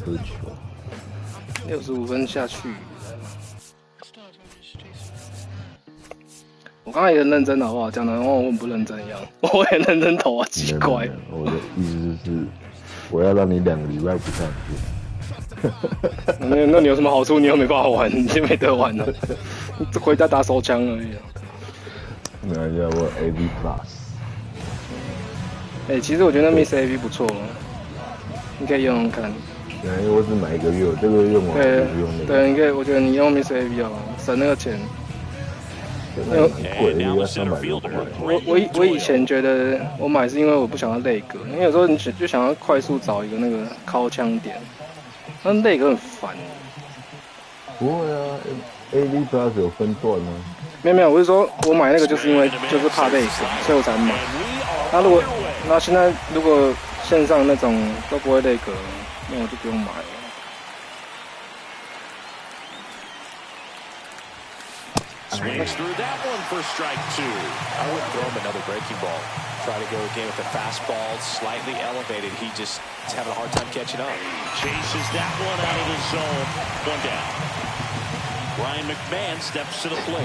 颗球。65分下去。我刚才也很认真，好不好？讲的好像我很不认真一样。我也认真投啊，奇怪。我的意思是，我要让你2个礼拜不上线。那你有什么好处？你又没办法玩，你就没得玩了。你回家打手枪而已。没关系，我 AV Plus。其实我觉得 Miss AV 不错，你可以用用看。因为我只买1个月，我这个月用完不用那个。对，你可以，我觉得你用 Miss AV 好，省那个钱。贵，要300多块。我以前觉得我买是因为我不想要累格，因为有时候你就想要快速找一个那个靠枪点，那累格很烦。不会啊 ，AV Plus 有分段啊。没有，我是说我买那个就是因为就是怕累格，所以我才买。那现在如果线上那种都不会累格，那我就不用买了。Swings through that one for strike 2. I wouldn't throw him another breaking ball. Try to go again with the fastball slightly elevated. He just is having a hard time catching up. Chases that one out of the zone. 1 down. Ryan McMahon steps to the plate.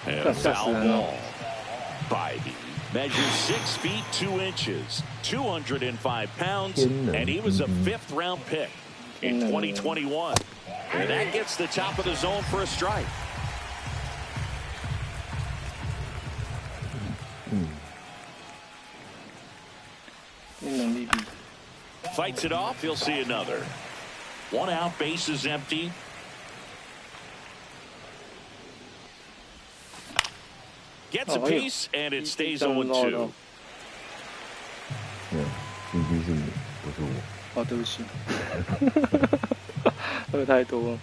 And foul ball. Bybee measures 6 feet 2 inches, 205 pounds, and he was a 5th-round pick in 2021. And that gets the top of the zone for a strike. Fights it off, he'll see another. 1 out, base is empty. Gets a piece, and it stays 0-2. BB 是你，不是我。对不起，喝太多。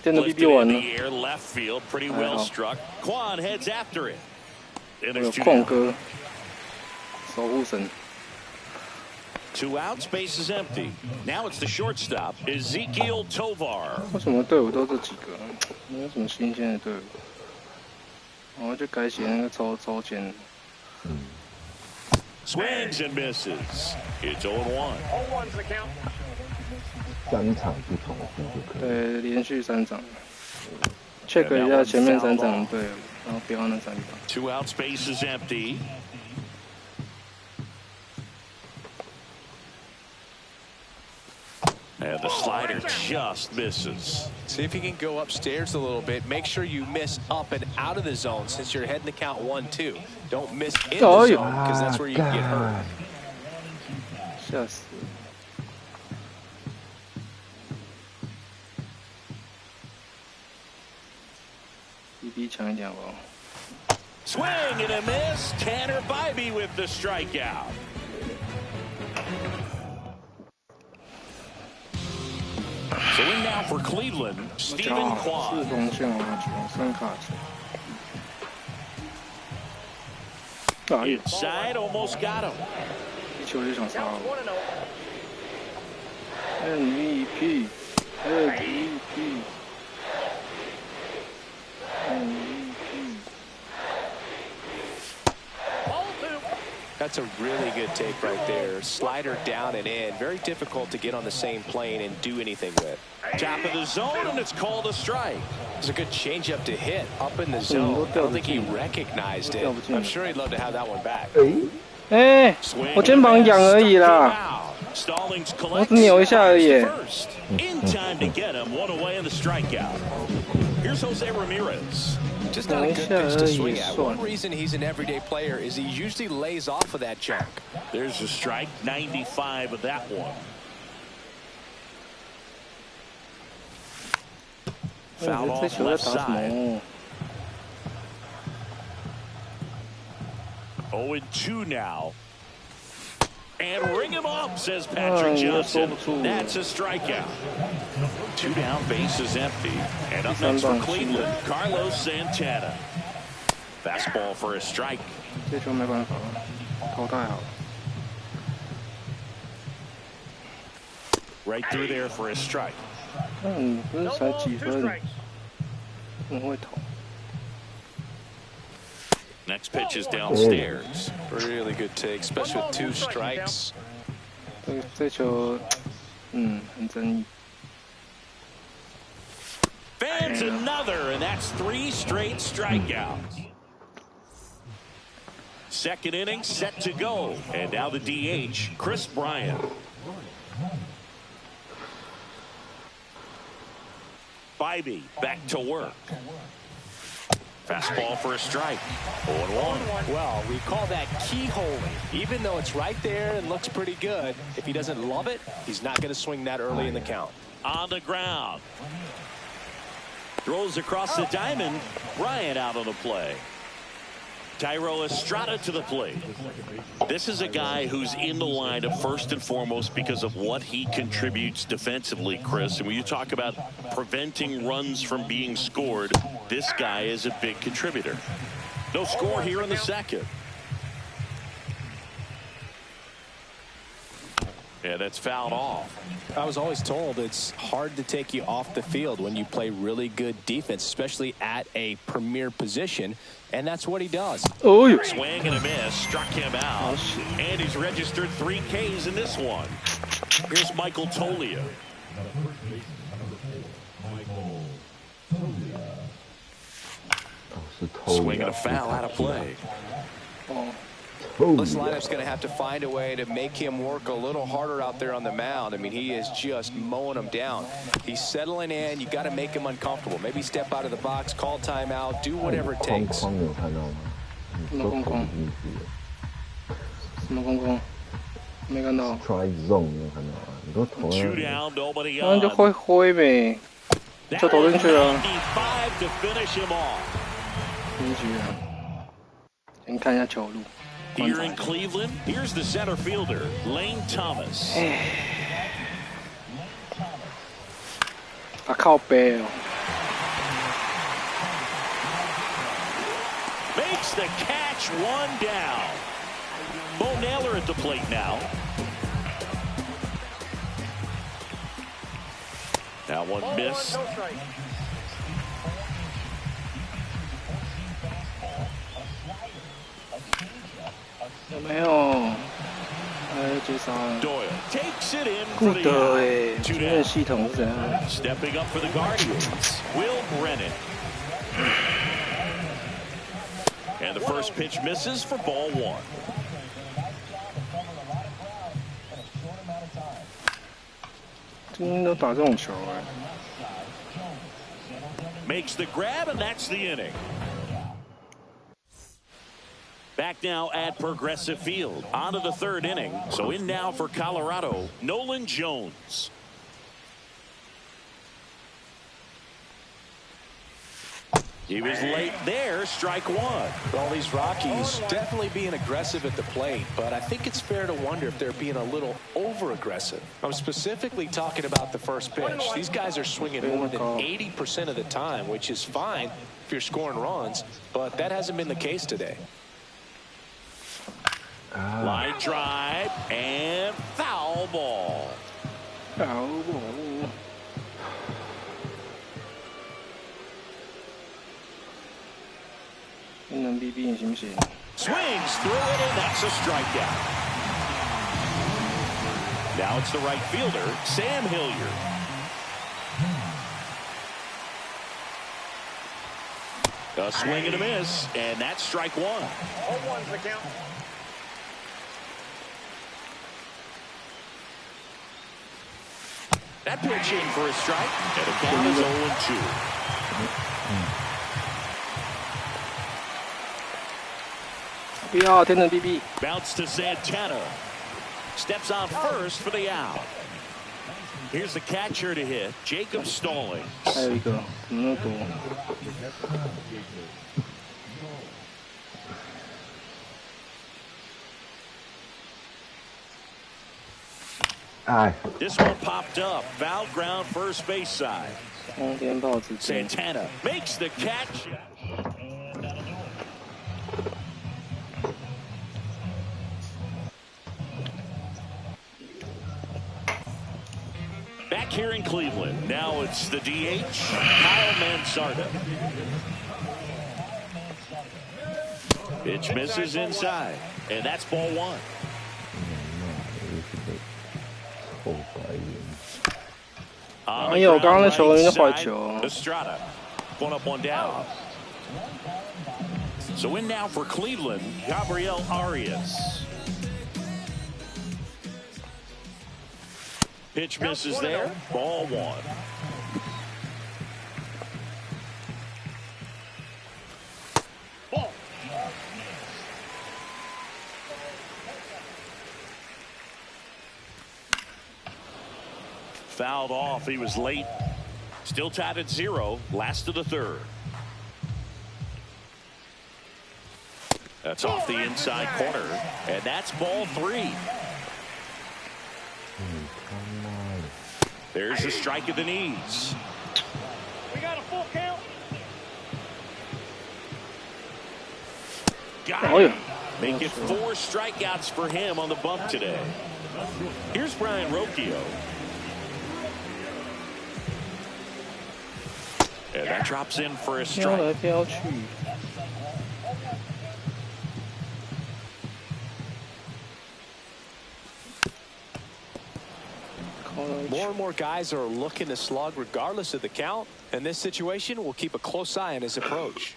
电的 BB 完了。Left field, pretty well struck. Quan heads after it. 有矿哥，守护神。 2 outs, base is empty. Now it's the shortstop, Ezekiel Tovar. 为什么队伍都这几个？没有什么新鲜的队伍。我就改写那个抽签。Swings and misses. It's 0-1. 3场不重复就可以。对，连续3场。check 一下前面3场对，然后不要那3场。2 outs, base is empty. And the slider just misses. See if you can go upstairs a little bit. Make sure you miss up and out of the zone since you're heading to count 1-2. Don't miss in the zone because that's where you can get hurt. 吓死！ BB 强一点好不好？ Swing and a miss. Tanner Bybee with the strikeout. So in now for Cleveland, Stephen Quan. 4锋线滑球，3卡球。Inside, almost got him. 一球就想杀我。MVP。 That's a really good take right there. Slider down and in. Very difficult to get on the same plane and do anything with. Top of the zone, and it's called a strike. It's a good changeup to hit up in the zone. I don't think he recognized it. I'm sure he'd love to have that one back. 我肩膀痒而已啦，我只扭一下而已。 In time to get him, 1 away in the strikeout. Here's Jose Ramirez. Just not a good pitch to swing at. One reason he's an everyday player is he usually lays off of that junk. There's a strike, 95 of that one. Foul off left side. 0-2 now. And ring him up, says Patrick Johnson. That's a strikeout. 2 down, base is empty. And up next for Cleveland, Carlos Santana. Fastball for a strike. 这球没办法了，投太好。 Right through there for a strike. 你不是才几分？很会投。Next pitch is downstairs. Really good take, especially with 2 strikes. 这球，很争议。 Fans another, and that's 3 straight strikeouts. Second inning set to go, and now the DH, Chris Bryant. Bybee back to work. Fastball for a strike. 0-1. Well, we call that keyholing. Even though it's right there and looks pretty good, if he doesn't love it, he's not going to swing that early in the count. On the ground. Throws across the diamond. Bryant out on the play. Tyro Estrada to the plate. This is a guy who's in the lineup first and foremost because of what he contributes defensively, Chris. And when you talk about preventing runs from being scored, this guy is a big contributor. No score here in the second. Yeah, that's fouled off. I was always told it's hard to take you off the field when you play really good defense, especially at a premier position, and that's what he does. Oh, swing and a miss, struck him out, and he's registered 3 Ks in this one. Here's Michael Tolia. Swing and a foul out of play. This lineup's going to have to find a way to make him work a little harder out there on the mound. I mean, he is just mowing them down. He's settling in. You got to make him uncomfortable. Maybe step out of the box, call timeout, do whatever it takes. 什么空空？什么空空？没看到。 Try zone 有看到啊？你都投 Two 了。 down, nobody 那就 on. 挥挥呗，就投进去了。 95 to finish him off. 进去了。先看一下球路。 Here in Cleveland, here's the center fielder, Lane Thomas. 啊靠背哦。 Makes the catch, 1 down. Bo Naylor at the plate now. That one missed. 有没有？哎，接杀了。 Doyle takes it in 顾 for the 德 out. 哎， Two 今天的 down. 系统是怎样？ Stepping up for the Guardians, Will Brennan. And the first pitch misses for ball 1. 今天都打这种球哎。 Makes the grab, and that's the inning. Back now at Progressive Field. On to the 3rd inning. So in now for Colorado, Nolan Jones. He was late there, strike 1. Well, these Rockies definitely being aggressive at the plate, but I think it's fair to wonder if they're being a little over-aggressive. I'm specifically talking about the first pitch. These guys are swinging more than 80% of the time, which is fine if you're scoring runs, but that hasn't been the case today. Line drive and foul ball. Foul ball. MLB 行不行？ Swings through it, and that's a strikeout. Now it's the right fielder, Sam Hilliard. A swing and a miss, and that's strike 1. 0-1's the count. That pitch in for a strike, and the count is 0-2. MLB. Bounce to Santana. Steps on first for the out. Here's the catcher to hit, Jacob Stallings. 还有一个，怎么那么多？ This one popped up. Foul ground first base side. 光天炮之间。 Santana makes the catch. Back here in Cleveland. Now it's the DH, Kyle Mansarda. Pitch misses inside, and that's ball one. 哎呦，刚刚那球有点坏球。 Estrada going up one down. So in now for Cleveland, Gabriel Arias. Pitch misses there, ball one. Fouled off. He was late. Still tied at 0. Last of the third. That's off the inside corner. And that's ball 3. There's a strike at the knees. We got a full count. Got it. Make it 4 strikeouts for him on the bump today. Here's Brian Rocchio. And that drops in for a strike. More and more guys are looking to slug regardless of the count. In this situation, we'll keep a close eye on his approach.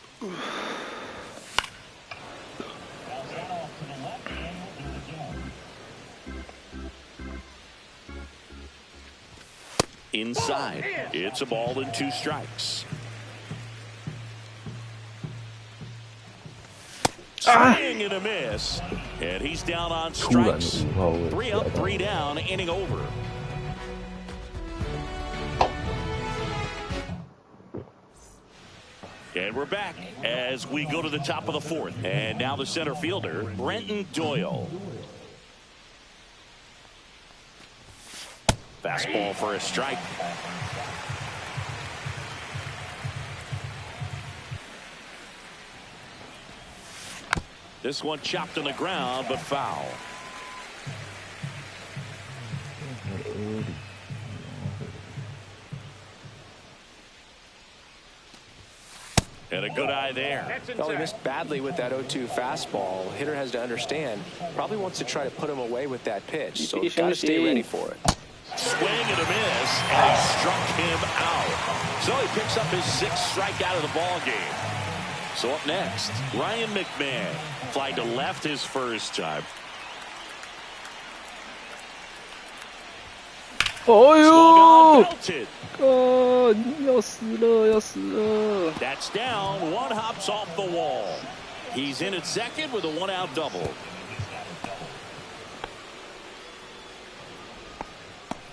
Inside, it's a ball and 2 strikes. Swing and a miss, and he's down on strikes. 3 up, 3 down, inning over. And we're back as we go to the top of the 4th. And now the center fielder, Brenton Doyle. Fastball for a strike. This one chopped on the ground, but foul. And a good eye there. Well, he missed badly with that 0-2 fastball. Hitter has to understand. Probably wants to try to put him away with that pitch. So he's got to stay ready for it. Swing and a miss, and he struck him out. So he picks up his 6th strikeout of the ball game. So up next, Ryan McMahon flied to left his first time. Oh, belted. That's down. 1 hops off the wall. He's in at second with a 1-out double.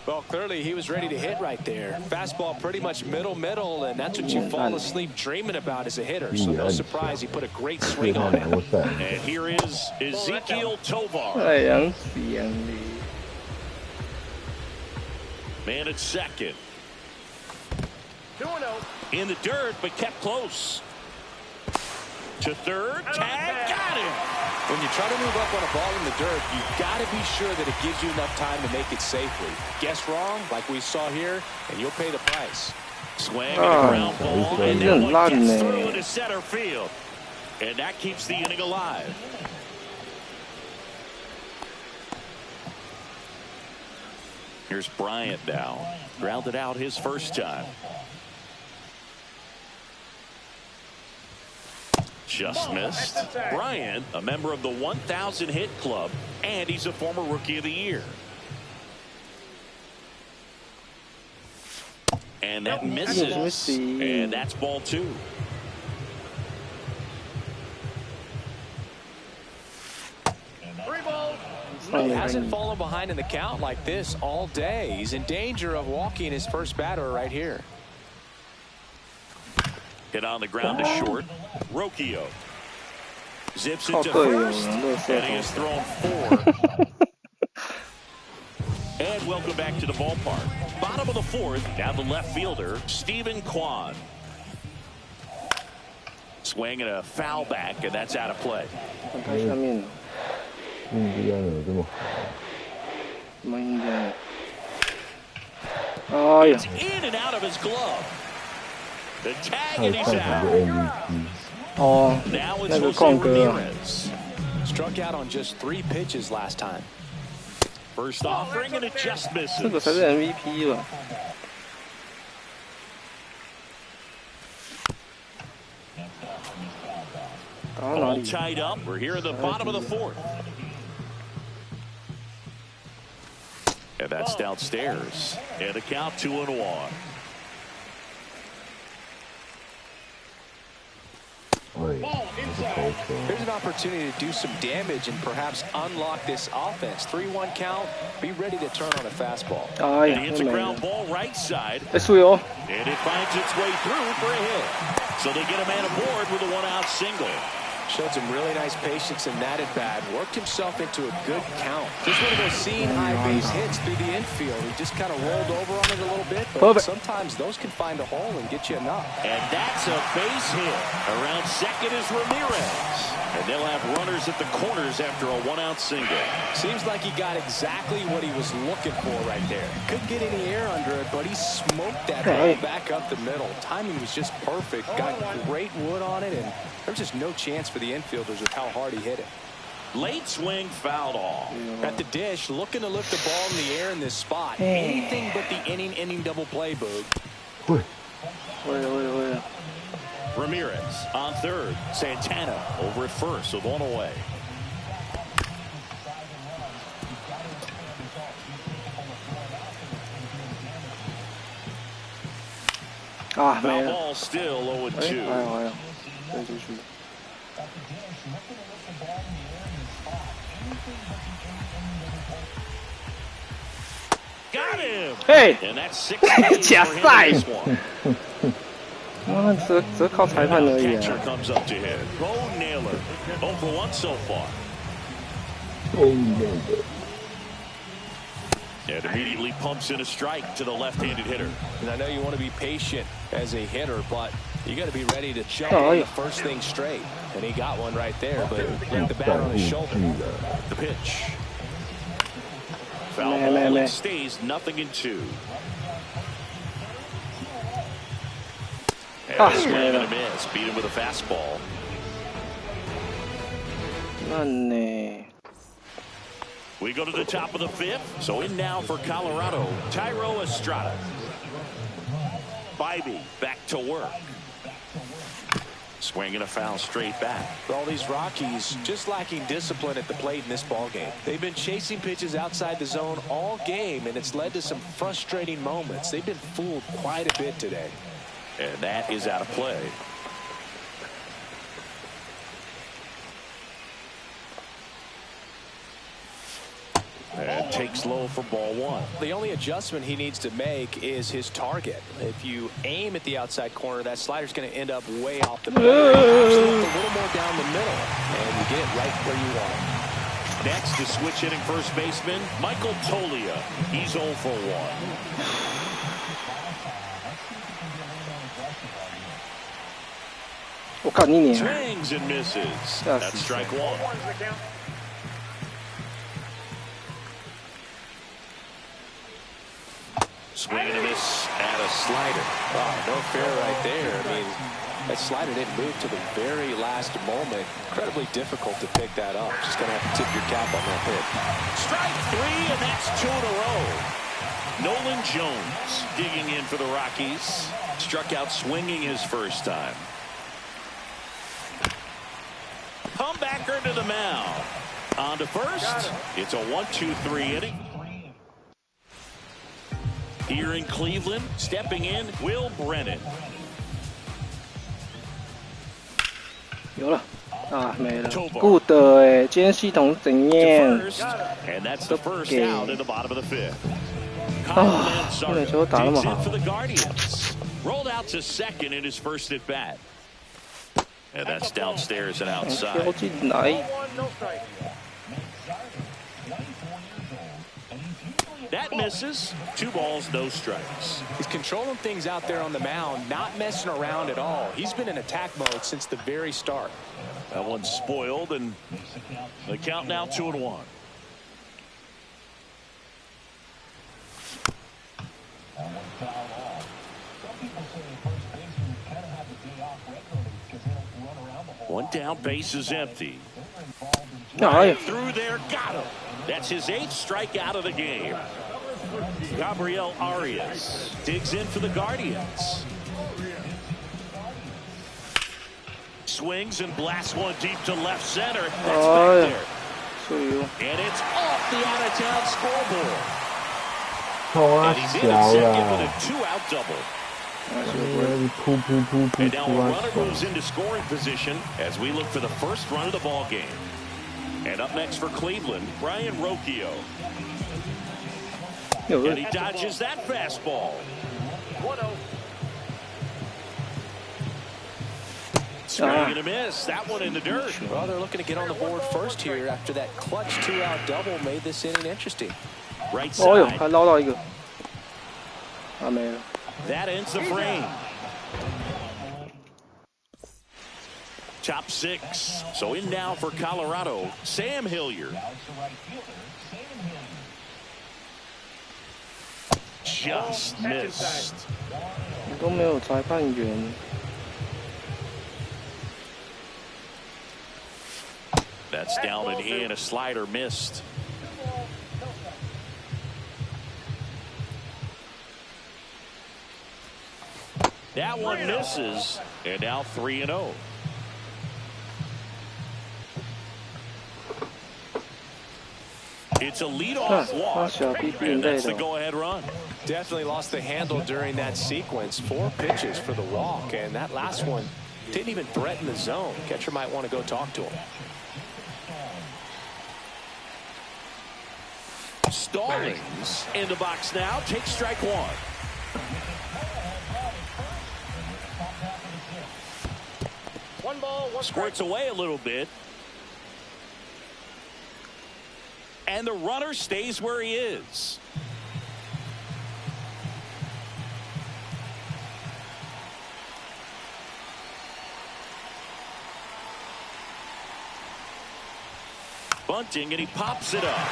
Well, clearly he was ready to hit right there. Fastball pretty much middle, and that's what you fall asleep dreaming about as a hitter. So no surprise he put a great swing on it. And here is Ezequiel Tovar. Man at second. 2-0. In the dirt, but kept close. To third, tag, got him. When you try to move up on a ball in the dirt, you've got to be sure that it gives you enough time to make it safely. Guess wrong, like we saw here, and you'll pay the price. Swing and a ground ball, and that one gets through into center field. And that keeps the inning alive. Here's Bryant now. Grounded out his first time. Just missed. Bryant, a member of the 1,000 hit club, and he's a former Rookie of the Year. And that misses. And that's ball 2. He hasn't fallen behind in the count like this all day. He's in danger of walking his first batter right here. Hit on the ground to short. Rocchio zips it to first, and he has thrown 4. And welcome back to the ballpark. Bottom of the 4th, now the left fielder, Stephen Kwan. Swing and a foul back, and that's out of play. It's in and out of his glove. The tag, and he's out. 哦，那个空格。 Struck out on just 3 pitches last time. First offering and it just misses. 这个才是 MVP 吧？ All tied up. We're here at the bottom of the 4th. And that's downstairs. And the count 2-1. There's an opportunity to do some damage and perhaps unlock this offense. 3-1 count. Be ready to turn on a fastball. And he hits a ground ball right side. And it finds its way through for a hit. So they get a man aboard with a 1-out single. Showed some really nice patience in that at bat. Worked himself into a good count. Just one of those seeing high base hits through the infield. He just kind of rolled over on it a little bit. But sometimes those can find a hole and get you a knock. And that's a base hit. Around second is Ramirez. And they'll have runners at the corners after a 1-out single. Seems like he got exactly what he was looking for right there. Couldn't get any air under it, but he smoked that ball back up the middle. Timing was just perfect. Got great wood on it, and there was just no chance for the infielders with how hard he hit it. Late swing fouled off. At the dish, looking to lift the ball in the air in this spot. Anything but the inning double play, Boog. Ramirez on third. Santana over at first with 1 away. Ah, foul ball still 0-2. Got him. Hey, and that's 6 假赛。啊，只靠裁判而已啊。Catcher comes up to hit. Bo Naylor, 0 for 1 so far. And immediately pumps in a strike to the left-handed hitter. And I know you want to be patient as a hitter, but you got to be ready to jump on the first thing straight. And he got one right there, but left the bat on his shoulder. The pitch. Foul ball, it stays 0-2. And swing and a miss. Beat him with a fastball. We go to the top of the 5th. So in now for Colorado, Tyro Estrada. Bybee back to work. Swinging a foul straight back. For all these Rockies just lacking discipline at the plate in this ball game. They've been chasing pitches outside the zone all game, and it's led to some frustrating moments. They've been fooled quite a bit today. And that is out of play. And takes low for ball 1. The only adjustment he needs to make is his target. If you aim at the outside corner, that slider's going to end up way off the plate. A little more down the middle, and you get it right where you want it. Next is switch hitting first baseman Michael Tolia. He's 0 for 1. Swings and misses. That's strike 1. Swing and a miss at a slider. Wow, no fair right there. I mean, that slider didn't move to the very last moment. Incredibly difficult to pick that up. Just going to have to tip your cap on that hit. Strike 3, and that's 2 in a row. Nolan Jones digging in for the Rockies. Struck out swinging his first time. Comebacker to the mound. On to first. It's a 1-2-3 inning. Here in Cleveland, stepping in, Will Brennan. 有了啊，没了。Good 哎，今天系统怎样？ And that's the first out in the bottom of the 5th. 啊，这垒球打那么好。 Rolled out to second in his first at bat. And that's downstairs and outside. 跳进来。 That misses. 2 balls, no strikes. He's controlling things out there on the mound, not messing around at all. He's been in attack mode since the very start. That one's spoiled, and the count now 2-1. One down, base is empty. Right through there, got him. That's his 8th strikeout of the game. Gabriel Arias digs in for the Guardians. Swings and blasts one deep to left center. That's back there. And it's off the out-of-town scoreboard. And he's in at second with a 2-out double. And now a runner moves into scoring position as we look for the first run of the ball game. And up next for Cleveland, Brian Rocchio. And he dodges that fastball. 1-0. Swing and a miss. That one in the dirt. Well, they're looking to get on the board first here after that clutch 2-out double made this inning interesting. Right side. That ends the frame. Top 6. So in now for Colorado, Sam Hilliard. Just missed. That's down and in. A slider missed. That one misses. And now 3-0. It's a leadoff walk. And that's the go-ahead run. Definitely lost the handle during that sequence. 4 pitches for the walk. And that last one didn't even threaten the zone. Catcher might want to go talk to him. Stallings in the box now. Takes strike 1. One ball, one squirts away a little bit. And the runner stays where he is. Bunting, and he pops it up.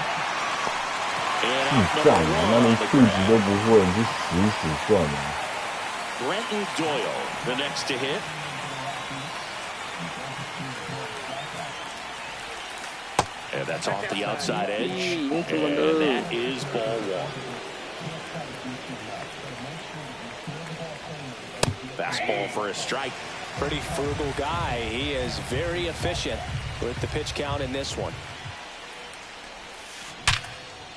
Brenton Doyle, the next to hit. And that's off the outside edge. And that is ball 1. Fastball for a strike. Pretty frugal guy. He is very efficient with the pitch count in this one.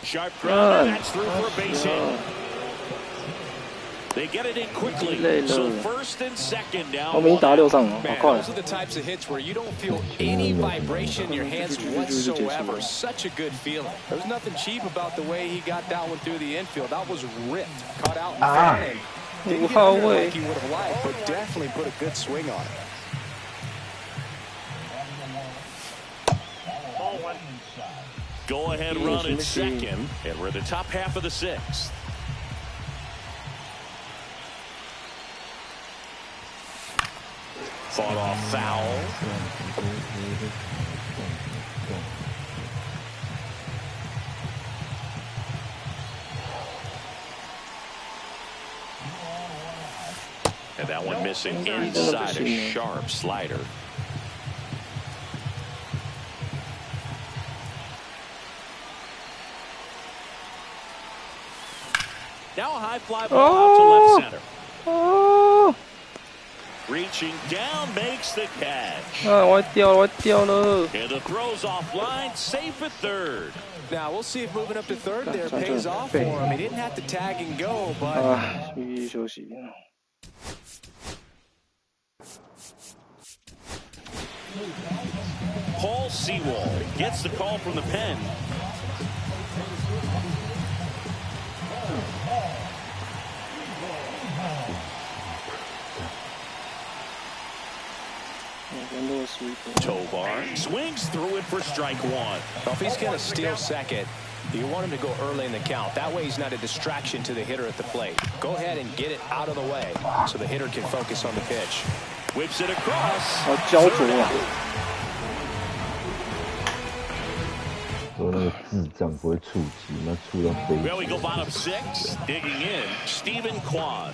Sharp grounder. That's through for a base hit. They get it in quickly. So first and second now. Man, those are the types of hits where you don't feel any vibration in your hands whatsoever. Such a good feeling. There's nothing cheap about the way he got that one through the infield. That was ripped. Caught out in front. Didn't get there like he would have liked, but definitely put a good swing on it. Go ahead run at second, and we're in the top half of the 6th. Fought off foul. And that one missing inside a sharp slider. Now a high fly ball out to left center. Reaching down, makes the catch. And the throw's offline, safe at third. Now we'll see if moving up to third there pays off for him. He didn't have to tag and go, but Paul Sewell gets the call from the pen. Tovar swings through it for strike 1. Well, if he's going to steal second, you want him to go early in the count. That way he's not a distraction to the hitter at the plate. Go ahead and get it out of the way so the hitter can focus on the pitch. Whips it across. Well, we go bottom 6. Digging in, Stephen Kwan.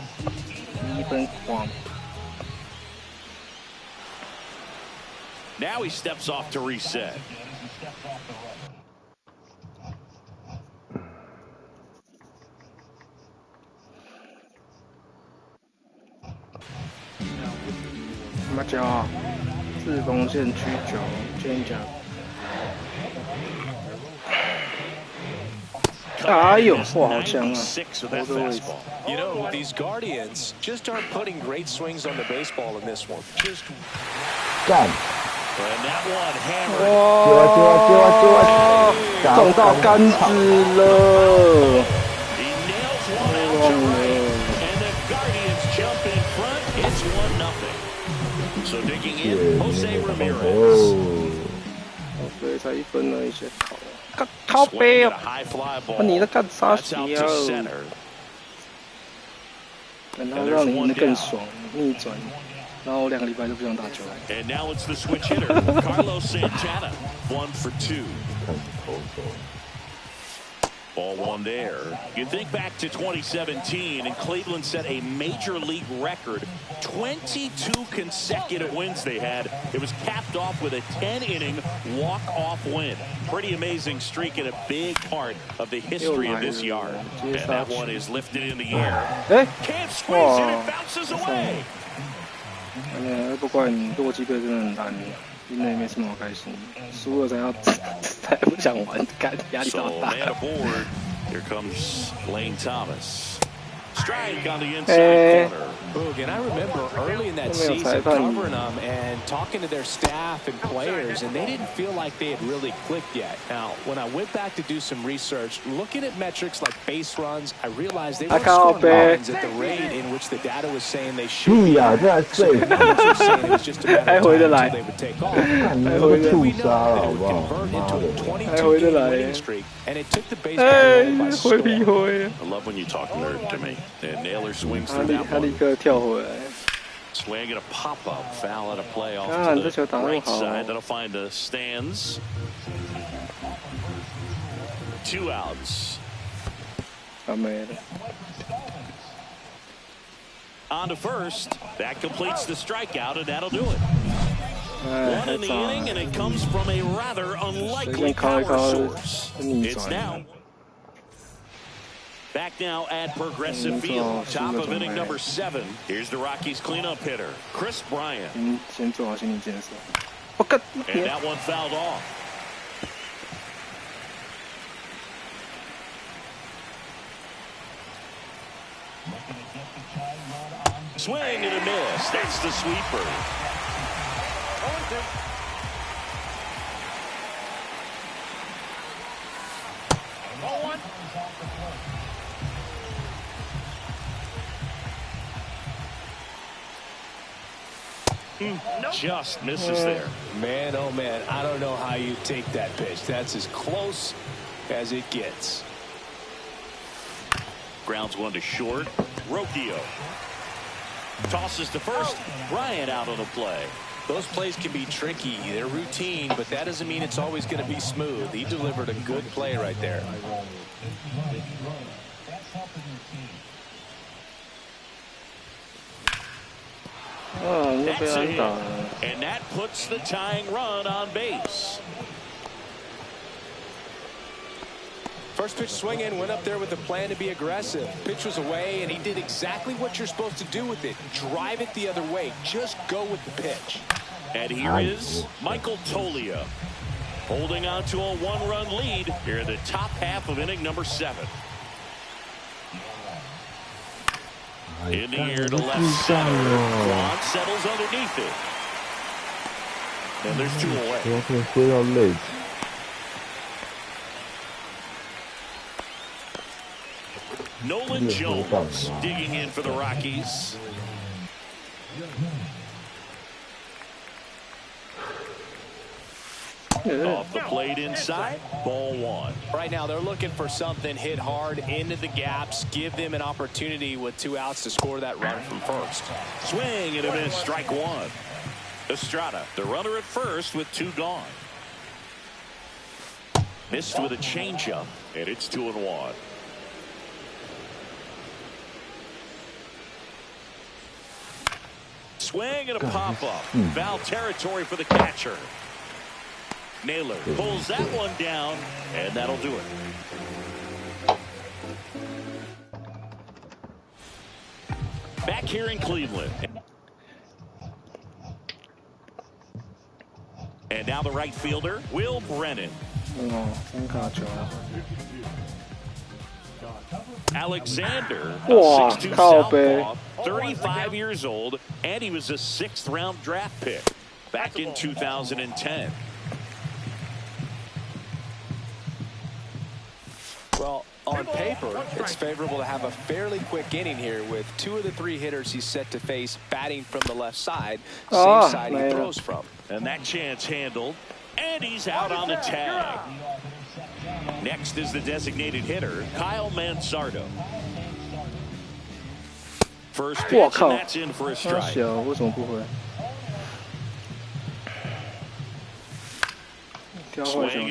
Now he steps off to reset.马甲，自锋线曲球，肩胛。哎呦，哇，好强啊！我的位置。You know, these Guardians just aren't putting great swings on the baseball in this one. Just 干！ And that one hammered. 哇！撞到杆子了。 He nails one out to right, and the Guardians jump in front. It's 1-0. So digging in, Jose Ramirez. 所以才1分而已，先靠背哦！ 你在干啥事啊？然后让你更爽，逆转。然后我2个礼拜就不想打球。And now it's the switch hitter, Carlos Santana, 1 for 2. Ball one there. You think back to 2017, and Cleveland set a major league record. 22 consecutive wins they had. It was capped off with a 10-inning walk-off win. Pretty amazing streak and a big part of the history of this yard. And that one is lifted in the air. Can't squeeze it, it bounces away. 不管洛基队真的很烂，赢了也没什么好开心，输了才不想玩，干压力好大。 Here comes Lane Thomas. Strike on the inside corner. Boog, and I remember early in that season covering them and talking to their staff and players, and they didn't feel like they had really clicked yet. Now, when I went back to do some research, looking at metrics like base runs, I realized they weren't scoring runs at the rate in which the data was saying they should be. So the numbers were saying it was just a matter of time until they would take off. We know that it would convert into a 22-game winning streak, and it took the baseball world by storm. I love when you talk nerd to me. And Naylor swings through that one. Swing and a pop-up foul at a play off to the right side. That'll find the stands. 2 outs. On to first. That completes the strikeout, and that'll do it. 1 in the inning, and it comes from a rather unlikely power source. It's now. Back now at Progressive Field, top of inning number 7. Here's the Rockies cleanup hitter, Chris Bryant. And that one fouled off. Swing and a miss. That's the sweeper. Just misses there. Man, oh man, I don't know how you take that pitch. That's as close as it gets. Grounds one to short. Rocchio tosses to first. Bryant out on the play. Those plays can be tricky. They're routine, but that doesn't mean it's always going to be smooth. He delivered a good play right there. That's a hit, and that puts the tying run on base. First pitch swing in, went up there with a plan to be aggressive. Pitch was away, and he did exactly what you're supposed to do with it. Drive it the other way. Just go with the pitch. And here is Michael Toglia, holding on to a 1-run lead here in the top half of inning number 7. In the air to left center. Quan settles underneath it. And there's 2 away. Nolan Jones digging in for the Rockies. Off the plate inside, ball 1. Right now they're looking for something hit hard into the gaps, give them an opportunity with 2 outs to score that run from first. Swing and a miss, strike 1. Estrada, the runner at first with 2 gone. Missed with a changeup, and it's 2-1. Swing and a pop-up. Foul territory for the catcher. Naylor pulls that one down, and that'll do it. Back here in Cleveland. And now the right fielder, Will Brennan. Alexander, a 6'2" southpaw, 35 years old, and he was a 6th-round draft pick back in 2010. Well, on paper, it's favorable to have a fairly quick inning here with 2 of the 3 hitters he's set to face batting from the left side, same side he throws from. And that chance handled, and he's out on the tag. Next is the designated hitter, Kyle Mansardo. First pitch, and that's in for a strike. Swing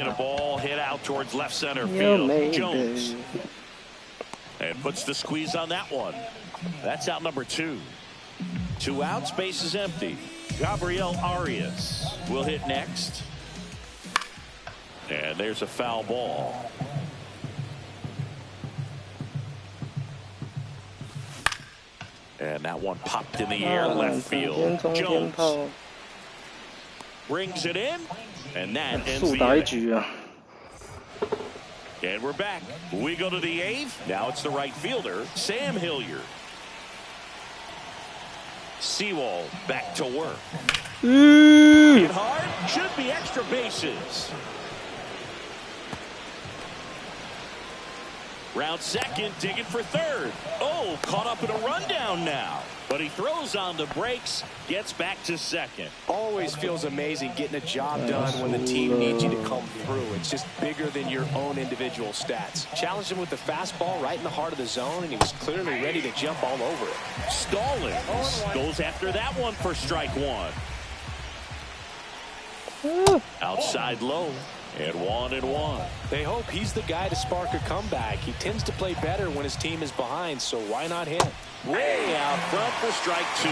and a ball hit out towards left center field. Jones. And puts the squeeze on that one. That's out number 2. 2 outs, base is empty. Gabriel Arias will hit next. And there's a foul ball. And that one popped in the air left field. Jones brings it in, and that ends the inning. And we're back. We go to the 8th. Now it's the right fielder, Sam Hilliard. Sewell back to work. Hit hard, should be extra bases. Round second, digging for third. Oh, caught up in a rundown now. But he throws on the brakes, gets back to second. Always feels amazing getting a job done when the team needs you to come through. It's just bigger than your own individual stats. Challenged him with the fastball right in the heart of the zone, and he was clearly ready to jump all over it. Stallings goes after that one for strike 1. Outside low. And 1-1. They hope he's the guy to spark a comeback. He tends to play better when his team is behind, so why not him? Way out front for strike 2.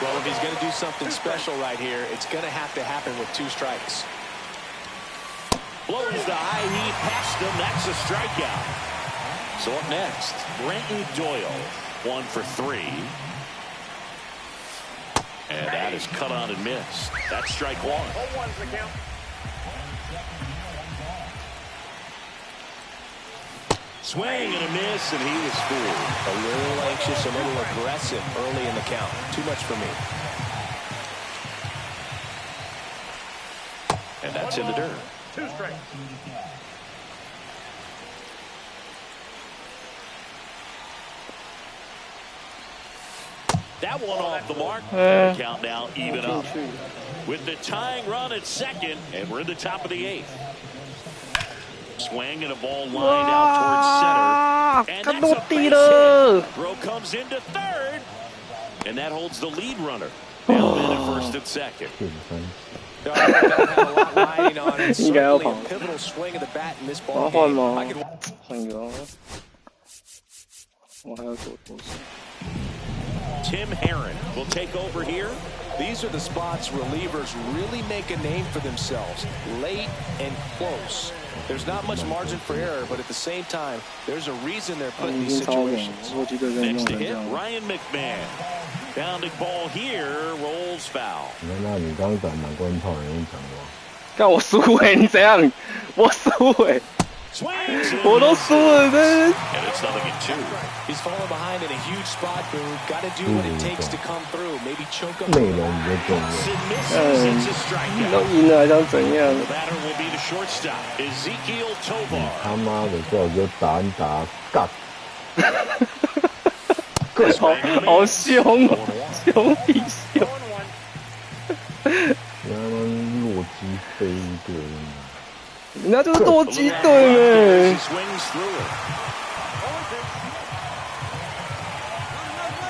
Well, if he's going to do something special right here, it's going to have to happen with 2 strikes. Blows the high heat past him. That's a strikeout. So up next, Brenton Doyle. 1 for 3. And that is cut on and missed. That's strike 1. Swing and a miss, and he was fooled. A little anxious, a little aggressive early in the count. Too much for me. And that's in the dirt. 2 strikes. That one off the mark. Count now even up. With the tying run at second, and we're in the top of the 8th. Swing and a ball lined out towards center. And that's a base hit. Throw comes into third. And that holds the lead runner. Now in at first and second. That had a lot riding on it. Certainly a pivotal swing of the bat in this ball game. Tim Herron will take over here. These are the spots relievers really make a name for themselves. Late and close. There's not much margin for error, but at the same time, there's a reason they're put in these situations. Next to hit, Ryan McMahon. Bounding ball here, rolls foul. 干我输欸，你怎样？我输欸，我都输了，真。 And it's nothing in 2. He's falling behind in a huge spot, Boo. Got to do what it takes to come through. Maybe choke up. 内容也重要。 It's a strikeout. 都赢了还想怎样？ The batter will be the shortstop, Ezekiel Tovar. 他妈的，最好就打你打干。好凶哦，凶比凶。他们洛基飞队，人家就是洛基队 He swings through it.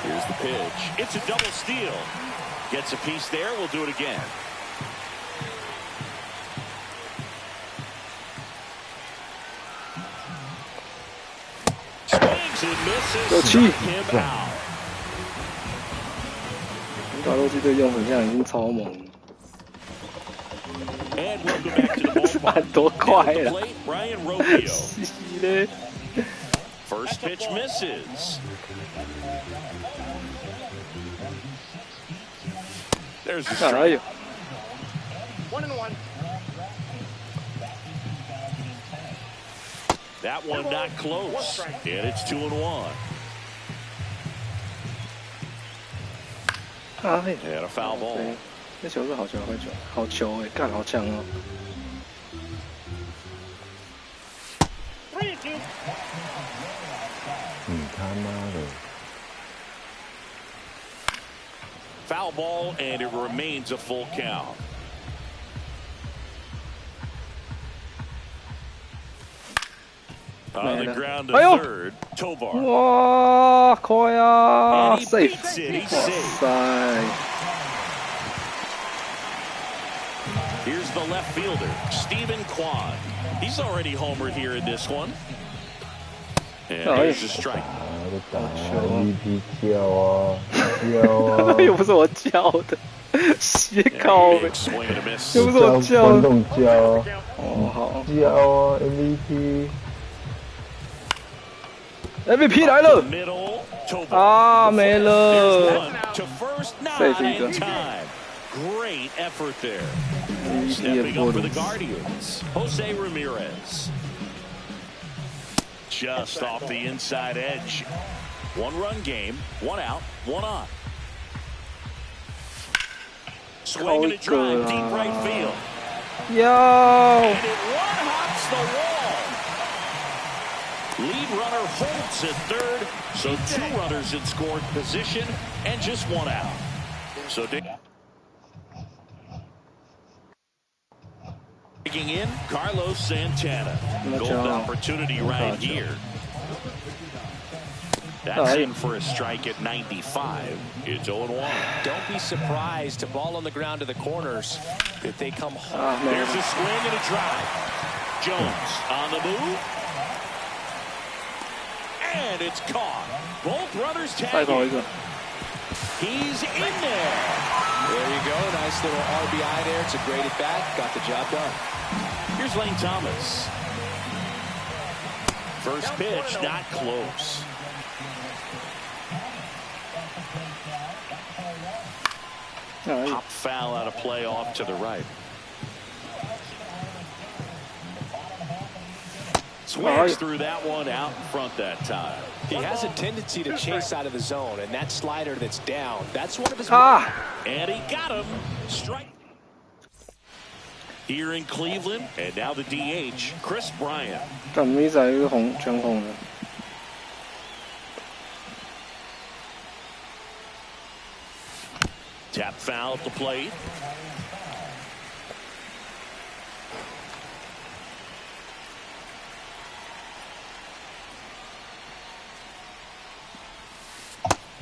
Here's the pitch. It's a double steal. Gets a piece there. We'll do it again. Swings and misses. Strike him out. 打斗机的用很像已经超猛了。按多快了！是嘞。First pitch misses. There's the strike. 1-1. That one not close. And it's 2-1. And a foul ball. 那球是好球，好球哎，干好强哦！他妈的 Foul ball, and it remains a full count. On the ground to third, Tovar. 哇，快啊 ！safe， 哇塞！ Here's the left fielder, Stephen Kwan. He's already homered here in this one. And here's the strike. 打 MVP 叫啊，叫啊！又不是我叫的，斜靠呗， Swing and a miss. 又不是我叫的。观众叫啊，哦好叫啊 MVP。 MVP 来了 Middle, Tovar. 啊，没了。 To first, not 这是一个 in time. Great effort there. Stepping up for the Guardians, Jose Ramirez. Just off the inside edge. 1-run game, 1 out, 1 on. Swing and a drive, deep right field. Yo! And it one-hops the wall. Lead runner holds at third, so 2 runners in scoring position and just 1 out. So digging in, Carlos Santana. Gold opportunity right here. That's in for a strike at 95. It's 0-1. Don't be surprised to ball on the ground to the corners if they come home. There's a swing and a drive. Jones on the move. And it's caught. Both runners tagging. He's in there. There you go. Nice little RBI there. It's a great at bat. Got the job done. Here's Lane Thomas. First pitch, not close. Pop foul out of play off to the right. Swings through that one out in front that time. He has a tendency to chase out of the zone, and that slider that's down, that's one of his... And he got him. Strike. Here in Cleveland, and now the DH, Chris Bryant. 但咪仔都紅全紅嘅。 Tap foul at the plate.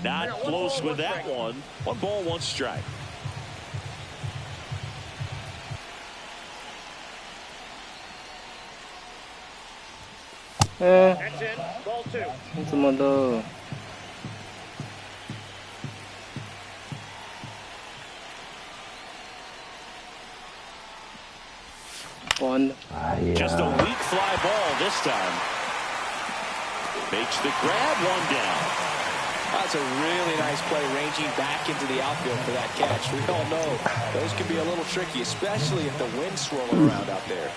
Not close with that one. 1 ball, 1 strike. Ball 2. 你怎么的？ One. Just a weak fly ball this time. Makes the grab, 1 down. That's a really nice play, ranging back into the outfield for that catch. We all know those can be a little tricky, especially if the wind's swirling around out there.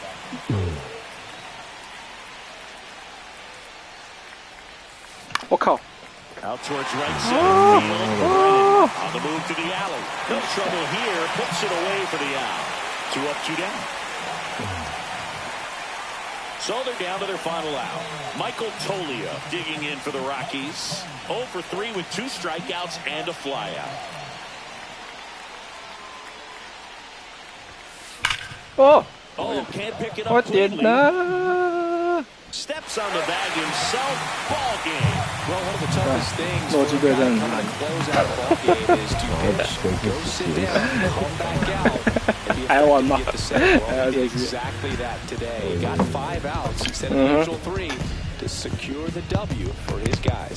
Out towards right center field. On the move to the alley. No trouble here. Puts it away for the out. 2 up, 2 down. So they're down to their final out. Michael Tolia digging in for the Rockies. 0 for 3 with 2 strikeouts and a flyout. Oh, can't pick it up cleanly. Steps on the bag himself. Ball game. Well, one of the toughest things for a guy coming to close out a ball game is to pitch, go sit down, come back out, and be able to get the set. Well, he did exactly that today. He got 5 outs instead of the usual 3 to secure the W for his guys.